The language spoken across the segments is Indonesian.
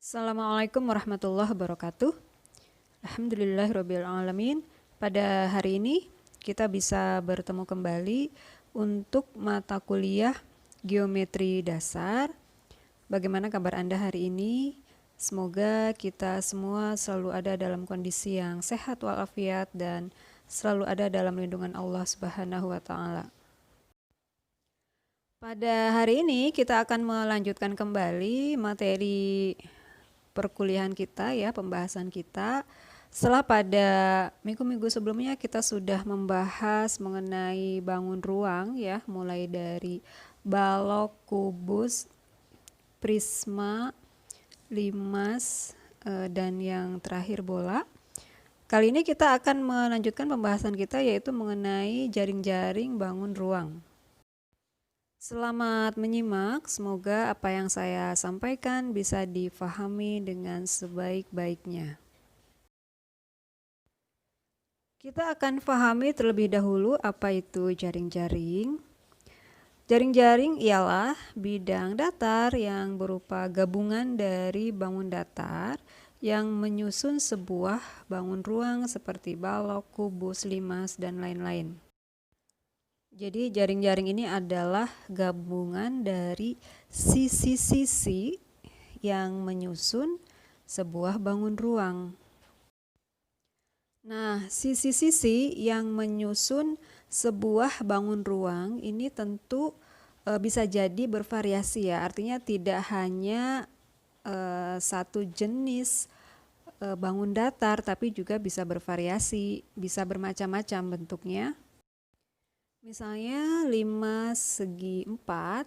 Assalamualaikum warahmatullahi wabarakatuh. Alhamdulillahirabbil alamin. Pada hari ini kita bisa bertemu kembali untuk mata kuliah Geometri Dasar. Bagaimana kabar Anda hari ini? Semoga kita semua selalu ada dalam kondisi yang sehat walafiat dan selalu ada dalam lindungan Allah Subhanahu wa taala. Pada hari ini kita akan melanjutkan kembali materi perkuliahan kita ya, pembahasan kita. Setelah pada minggu-minggu sebelumnya kita sudah membahas mengenai bangun ruang ya, mulai dari balok, kubus, prisma, limas, dan yang terakhir bola. Kali ini kita akan melanjutkan pembahasan kita yaitu mengenai jaring-jaring bangun ruang. Selamat menyimak, semoga apa yang saya sampaikan bisa difahami dengan sebaik-baiknya. Kita akan pahami terlebih dahulu apa itu jaring-jaring. Jaring-jaring ialah bidang datar yang berupa gabungan dari bangun datar yang menyusun sebuah bangun ruang seperti balok, kubus, limas, dan lain-lain. Jadi jaring-jaring ini adalah gabungan dari sisi-sisi yang menyusun sebuah bangun ruang. Nah, sisi-sisi yang menyusun sebuah bangun ruang ini tentu bisa jadi bervariasi ya. Artinya tidak hanya satu jenis bangun datar, tapi juga bisa bervariasi, bisa bermacam-macam bentuknya. Misalnya limas segi 4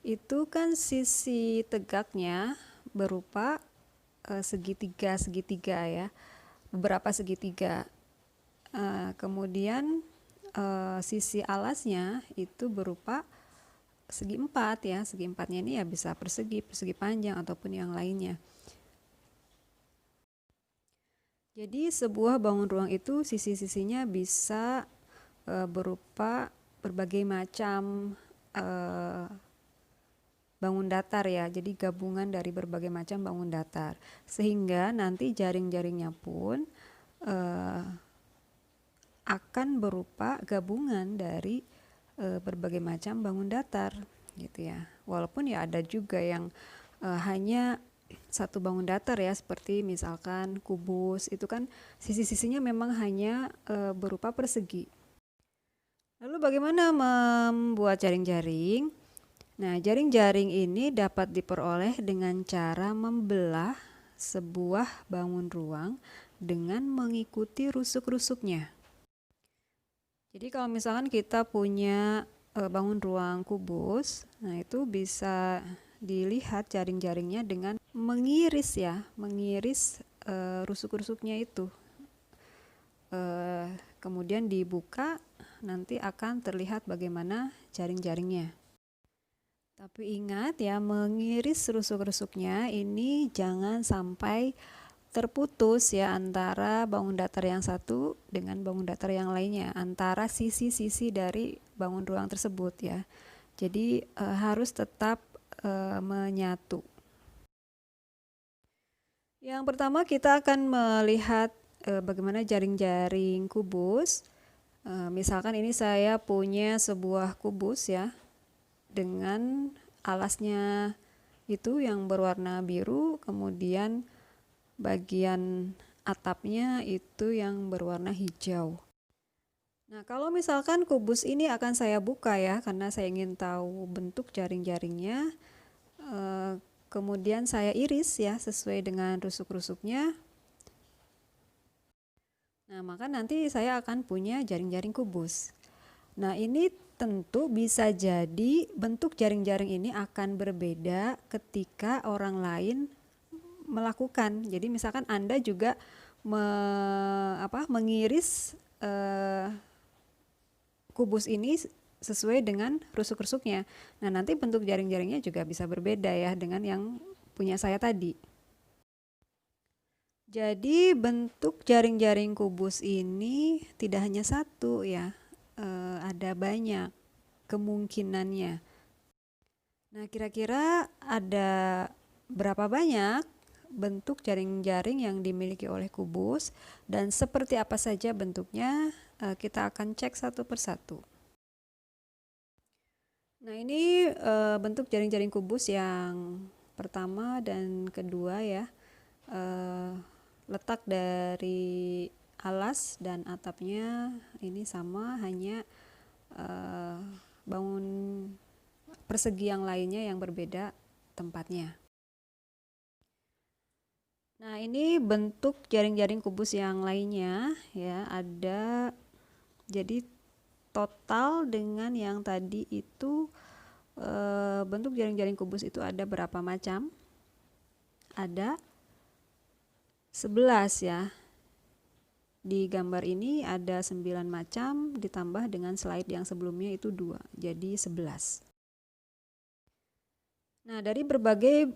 itu kan sisi tegaknya berupa segitiga ya, beberapa segitiga. Kemudian sisi alasnya itu berupa segi 4 ya, segi 4-nya ini ya bisa persegi panjang ataupun yang lainnya. Jadi sebuah bangun ruang itu sisi-sisinya bisa berupa berbagai macam bangun datar ya, jadi gabungan dari berbagai macam bangun datar, sehingga nanti jaring-jaringnya pun akan berupa gabungan dari berbagai macam bangun datar gitu ya. Walaupun ya ada juga yang hanya satu bangun datar ya, seperti misalkan kubus, itu kan sisi-sisinya memang hanya berupa persegi. Lalu bagaimana membuat jaring-jaring? Nah, jaring-jaring ini dapat diperoleh dengan cara membelah sebuah bangun ruang dengan mengikuti rusuk-rusuknya. Jadi kalau misalkan kita punya bangun ruang kubus, nah itu bisa dilihat jaring-jaringnya dengan mengiris ya, mengiris rusuk-rusuknya itu. Kemudian dibuka, nanti akan terlihat bagaimana jaring-jaringnya. Tapi ingat ya, mengiris rusuk-rusuknya ini jangan sampai terputus ya antara bangun datar yang satu dengan bangun datar yang lainnya, antara sisi-sisi dari bangun ruang tersebut ya. Jadi harus tetap menyatu. Yang pertama kita akan melihat bagaimana jaring-jaring kubus. Misalkan ini saya punya sebuah kubus ya, dengan alasnya itu yang berwarna biru, kemudian bagian atapnya itu yang berwarna hijau. Nah, kalau misalkan kubus ini akan saya buka ya, karena saya ingin tahu bentuk jaring-jaringnya, kemudian saya iris ya sesuai dengan rusuk-rusuknya. Nah, maka nanti saya akan punya jaring-jaring kubus. Nah, ini tentu bisa jadi bentuk jaring-jaring ini akan berbeda ketika orang lain melakukan. Jadi misalkan Anda juga mengiris kubus ini sesuai dengan rusuk-rusuknya. Nah, nanti bentuk jaring-jaringnya juga bisa berbeda ya dengan yang punya saya tadi. Jadi bentuk jaring-jaring kubus ini tidak hanya satu ya, ada banyak kemungkinannya. Nah, kira-kira ada berapa banyak bentuk jaring-jaring yang dimiliki oleh kubus dan seperti apa saja bentuknya, kita akan cek satu persatu. Nah, ini bentuk jaring-jaring kubus yang pertama dan kedua ya. Letak dari alas dan atapnya ini sama, hanya bangun persegi yang lainnya yang berbeda tempatnya. Nah, ini bentuk jaring-jaring kubus yang lainnya ya, ada, jadi total dengan yang tadi itu bentuk jaring-jaring kubus itu ada berapa macam? Ada 11 ya. Di gambar ini ada 9 macam ditambah dengan slide yang sebelumnya itu 2, jadi 11. Nah, dari berbagai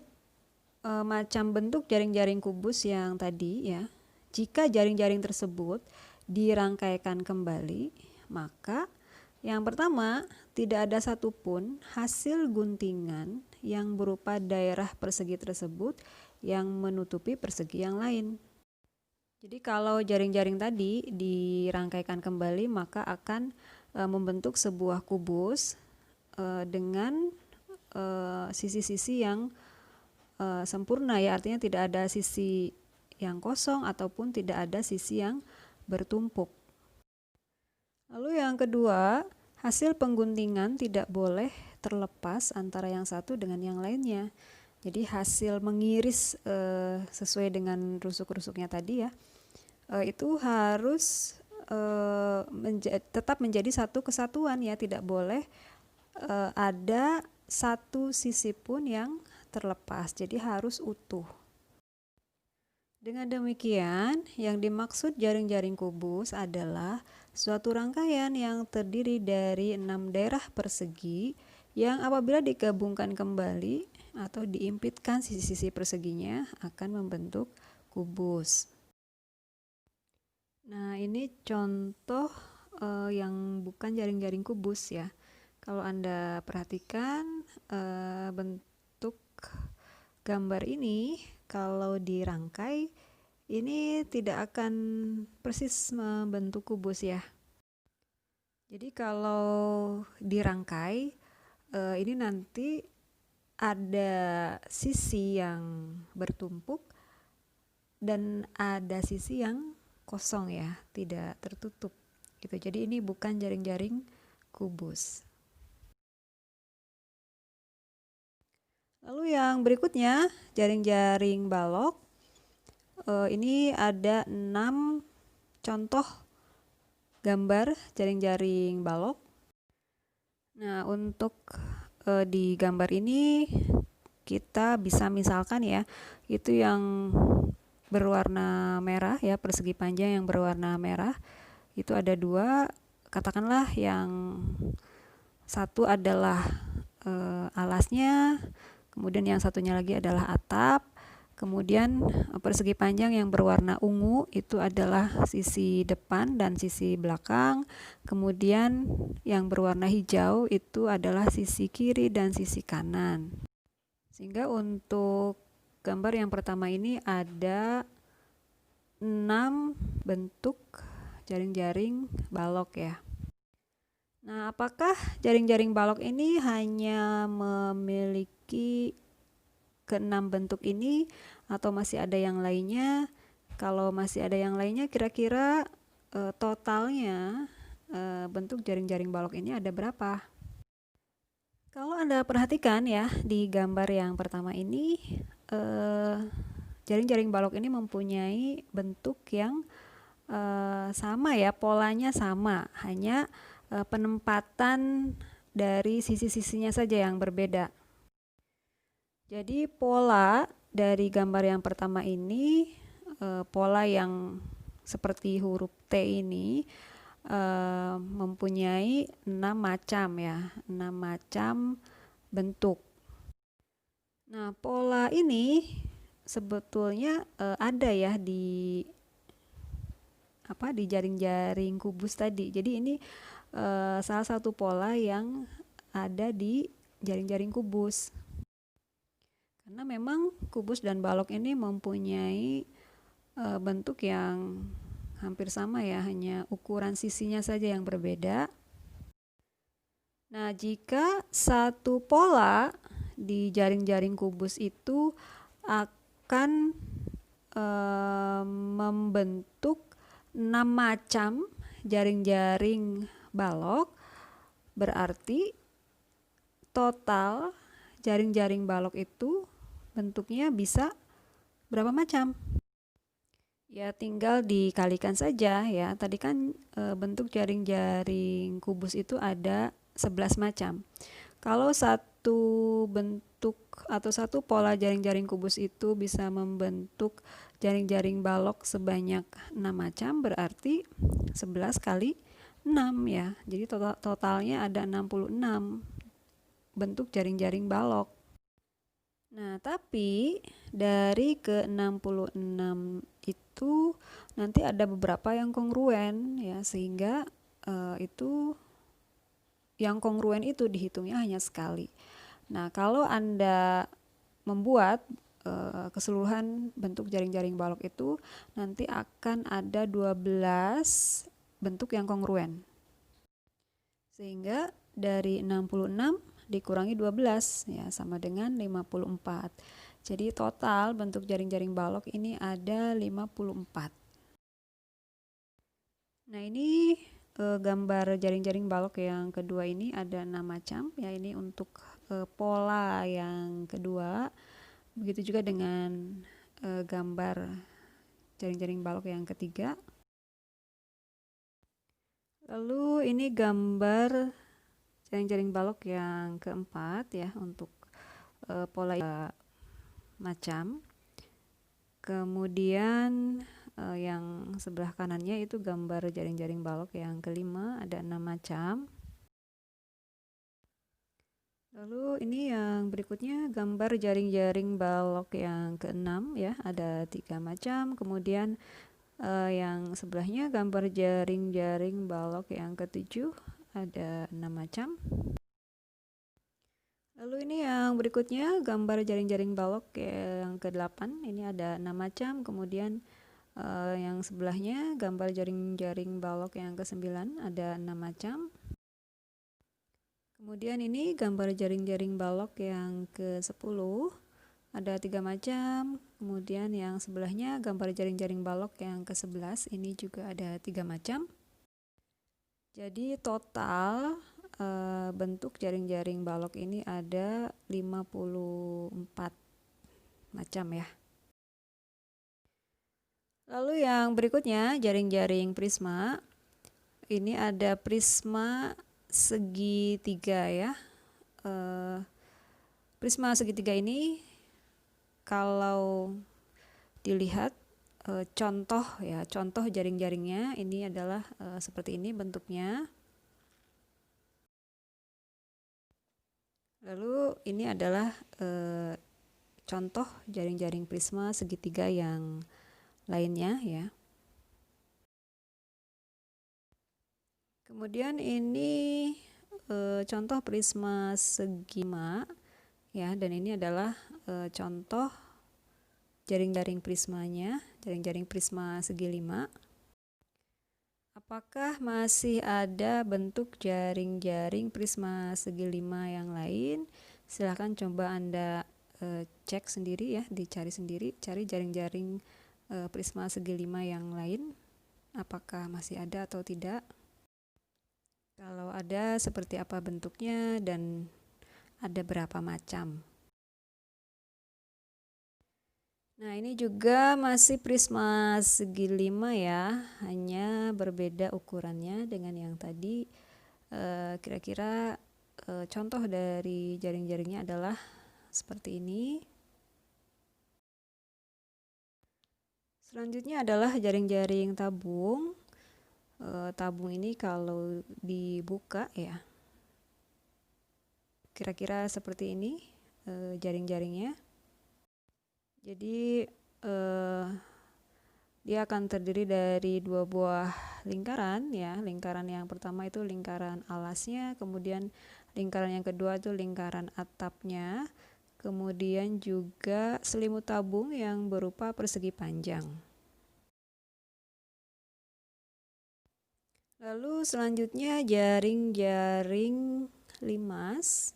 macam bentuk jaring-jaring kubus yang tadi ya, jika jaring-jaring tersebut dirangkaikan kembali, maka yang pertama, tidak ada satupun hasil guntingan yang berupa daerah persegi tersebut yang menutupi persegi yang lain. Jadi kalau jaring-jaring tadi dirangkaikan kembali, maka akan membentuk sebuah kubus dengan sisi-sisi yang sempurna ya, artinya tidak ada sisi yang kosong ataupun tidak ada sisi yang bertumpuk. Lalu yang kedua, hasil pengguntingan tidak boleh terlepas antara yang satu dengan yang lainnya. Jadi hasil mengiris sesuai dengan rusuk-rusuknya tadi ya, itu harus tetap menjadi satu kesatuan ya, tidak boleh ada satu sisi pun yang terlepas, jadi harus utuh. Dengan demikian, yang dimaksud jaring-jaring kubus adalah suatu rangkaian yang terdiri dari 6 daerah persegi yang apabila digabungkan kembali atau diimpitkan sisi-sisi perseginya akan membentuk kubus. Nah, ini contoh yang bukan jaring-jaring kubus ya. Kalau Anda perhatikan bentuk gambar ini, kalau dirangkai ini tidak akan persis membentuk kubus ya. Jadi kalau dirangkai ini nanti ada sisi yang bertumpuk dan ada sisi yang kosong ya, tidak tertutup gitu. Jadi ini bukan jaring-jaring kubus. Lalu yang berikutnya, jaring-jaring balok. Ini ada 6 contoh gambar jaring-jaring balok. Nah, untuk di gambar ini kita bisa misalkan ya, itu yang berwarna merah ya, persegi panjang yang berwarna merah. Itu ada 2, katakanlah yang satu adalah alasnya, kemudian yang satunya lagi adalah atap, kemudian persegi panjang yang berwarna ungu itu adalah sisi depan dan sisi belakang, kemudian yang berwarna hijau itu adalah sisi kiri dan sisi kanan. Sehingga untuk gambar yang pertama ini ada 6 bentuk jaring-jaring balok ya. Nah, apakah jaring-jaring balok ini hanya memiliki ke-6 bentuk ini atau masih ada yang lainnya? Kalau masih ada yang lainnya, kira-kira totalnya bentuk jaring-jaring balok ini ada berapa? Kalau Anda perhatikan ya, di gambar yang pertama ini jaring-jaring balok ini mempunyai bentuk yang sama ya, polanya sama, hanya penempatan dari sisi-sisinya saja yang berbeda. Jadi pola dari gambar yang pertama ini, pola yang seperti huruf T ini mempunyai 6 macam ya, 6 macam bentuk. Nah, pola ini sebetulnya ada ya di jaring-jaring kubus tadi. Jadi ini salah satu pola yang ada di jaring-jaring kubus. Karena memang kubus dan balok ini mempunyai bentuk yang hampir sama ya, hanya ukuran sisinya saja yang berbeda. Nah, jika satu pola di jaring-jaring kubus itu akan membentuk 6 macam jaring-jaring balok, berarti total jaring-jaring balok itu bentuknya bisa berapa macam? Ya tinggal dikalikan saja ya. Tadi kan bentuk jaring-jaring kubus itu ada 11 macam. Kalau satu bentuk atau satu pola jaring-jaring kubus itu bisa membentuk jaring-jaring balok sebanyak 6 macam, berarti 11 kali 6 ya. Jadi totalnya ada 66 bentuk jaring-jaring balok. Nah, tapi dari ke-66 itu nanti ada beberapa yang kongruen ya, sehingga itu yang kongruen itu dihitungnya hanya sekali. Nah, kalau Anda membuat keseluruhan bentuk jaring-jaring balok itu nanti akan ada 12 bentuk yang kongruen. Sehingga dari 66 dikurangi 12 ya sama dengan 54. Jadi total bentuk jaring-jaring balok ini ada 54. Nah, ini gambar jaring-jaring balok yang kedua ini ada 6 macam ya, ini untuk pola yang kedua. Begitu juga dengan gambar jaring-jaring balok yang ketiga. Lalu ini gambar jaring-jaring balok yang keempat ya, untuk pola macam. Kemudian yang sebelah kanannya itu gambar jaring-jaring balok yang kelima, ada 6 macam. Lalu ini yang berikutnya gambar jaring-jaring balok yang keenam ya, ada 3 macam. Kemudian yang sebelahnya gambar jaring-jaring balok yang ketujuh, ada 6 macam. Lalu ini yang berikutnya gambar jaring-jaring balok yang ke-8, ini ada 6 macam. Kemudian yang sebelahnya gambar jaring-jaring balok yang ke-9, ada 6 macam. Kemudian ini gambar jaring-jaring balok yang ke-10, ada 3 macam. Kemudian yang sebelahnya gambar jaring-jaring balok yang ke-11, ini juga ada 3 macam. Jadi total bentuk jaring-jaring balok ini ada 54 macam ya. Lalu yang berikutnya jaring-jaring prisma. Ini ada prisma segitiga ya. Prisma segitiga ini kalau dilihat contoh ya, contoh jaring-jaringnya ini adalah seperti ini bentuknya. Lalu ini adalah contoh jaring-jaring prisma segitiga yang lainnya ya. Kemudian ini contoh prisma segi 5 ya, dan ini adalah contoh jaring-jaring prismanya, jaring-jaring prisma segi 5. Apakah masih ada bentuk jaring-jaring prisma segi 5 yang lain? Silahkan coba Anda cek sendiri ya, dicari sendiri, cari jaring-jaring prisma segi 5 yang lain, apakah masih ada atau tidak. Kalau ada, seperti apa bentuknya dan ada berapa macam. Nah, ini juga masih prisma segi 5 ya, hanya berbeda ukurannya dengan yang tadi. Kira-kira contoh dari jaring-jaringnya adalah seperti ini. Selanjutnya adalah jaring-jaring tabung. Tabung ini kalau dibuka ya, kira-kira seperti ini jaring-jaringnya. Jadi dia akan terdiri dari 2 buah lingkaran ya. Lingkaran yang pertama itu lingkaran alasnya, kemudian lingkaran yang kedua itu lingkaran atapnya, kemudian juga selimut tabung yang berupa persegi panjang. Lalu selanjutnya jaring-jaring limas.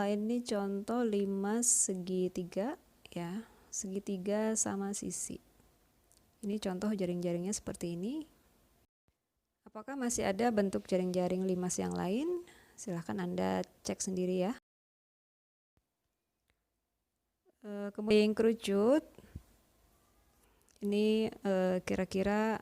Ini contoh limas segitiga ya, segitiga sama sisi. Ini contoh jaring-jaringnya seperti ini. Apakah masih ada bentuk jaring-jaring limas yang lain? Silahkan Anda cek sendiri ya. Kemudian kerucut. Ini kira-kira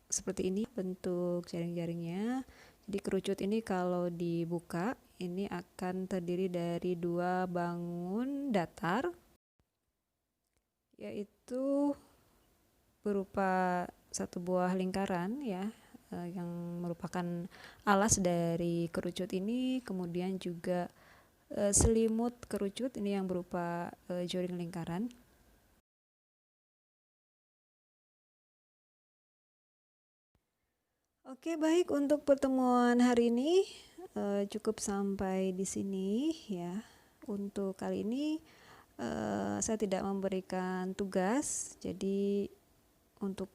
seperti ini bentuk jaring-jaringnya. Jadi kerucut ini kalau dibuka ini akan terdiri dari dua bangun datar, yaitu berupa satu buah lingkaran ya, yang merupakan alas dari kerucut ini, kemudian juga selimut kerucut ini yang berupa jaring lingkaran. Oke, baik, untuk pertemuan hari ini cukup sampai di sini ya. Untuk kali ini saya tidak memberikan tugas, jadi untuk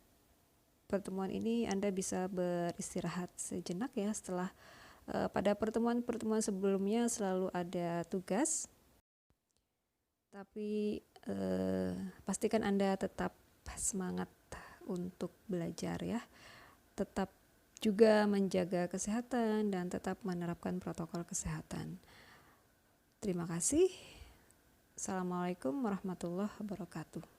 pertemuan ini Anda bisa beristirahat sejenak ya, setelah pada pertemuan-pertemuan sebelumnya selalu ada tugas. Tapi pastikan Anda tetap semangat untuk belajar ya. Tetap juga menjaga kesehatan dan tetap menerapkan protokol kesehatan. Terima kasih. Assalamualaikum warahmatullahi wabarakatuh.